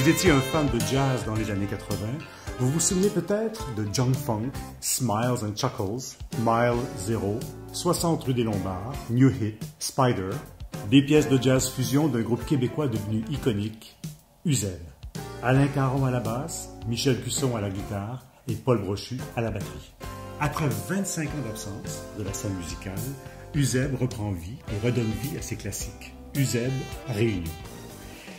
vous étiez un fan de jazz dans les années 80, vous vous souvenez peut-être de Junk Funk, Smiles and Chuckles, Mile Zero, 60 rue des Lombards, New Hit, Spider, des pièces de jazz fusion d'un groupe québécois devenu iconique, Uzeb. Alain Caron à la basse, Michel Cusson à la guitare et Paul Brochu à la batterie. Après 25 ans d'absence de la scène musicale, Uzeb reprend vie et redonne vie à ses classiques. Uzeb Réunion.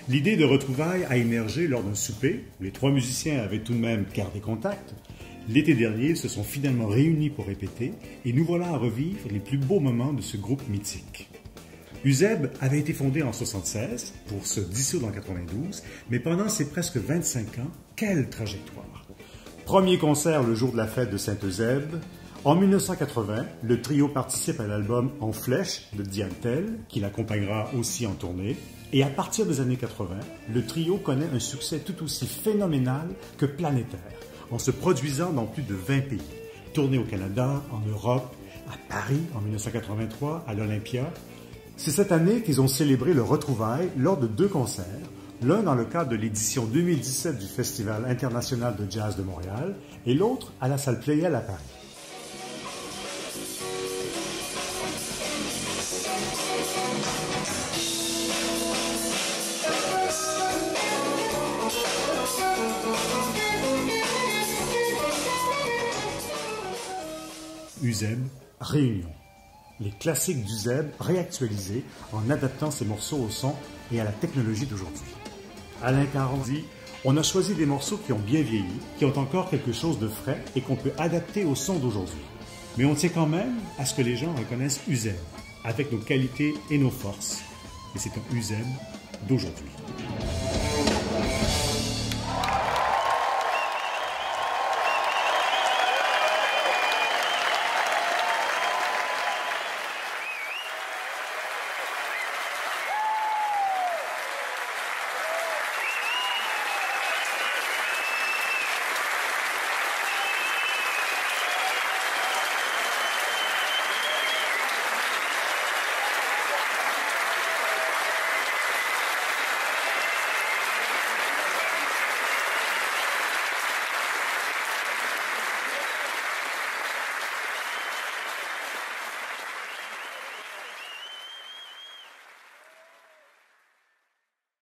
L'idée de retrouvailles a émergé lors d'un souper où les trois musiciens avaient tout de même gardé contact. L'été dernier, ils se sont finalement réunis pour répéter et nous voilà à revivre les plus beaux moments de ce groupe mythique. Uzeb avait été fondé en 1976 pour se dissoudre en 1992, mais pendant ces presque 25 ans, quelle trajectoire! Premier concert le jour de la fête de Saint-Eusèbe. En 1980, le trio participe à l'album En Flèche de Diane Tell, qui l'accompagnera aussi en tournée. Et à partir des années 80, le trio connaît un succès tout aussi phénoménal que planétaire, en se produisant dans plus de 20 pays. Tournée au Canada, en Europe, à Paris en 1983, à l'Olympia. C'est cette année qu'ils ont célébré le retrouvaille lors de 2 concerts, l'un dans le cadre de l'édition 2017 du Festival international de jazz de Montréal et l'autre à la salle Pleyel à Paris. Uzeb Réunion. Les classiques d'Uzeb réactualisés en adaptant ses morceaux au son et à la technologie d'aujourd'hui. Alain Caron dit « On a choisi des morceaux qui ont bien vieilli, qui ont encore quelque chose de frais et qu'on peut adapter au son d'aujourd'hui. Mais on tient quand même à ce que les gens reconnaissent Uzeb, avec nos qualités et nos forces. Et c'est un Uzeb d'aujourd'hui. »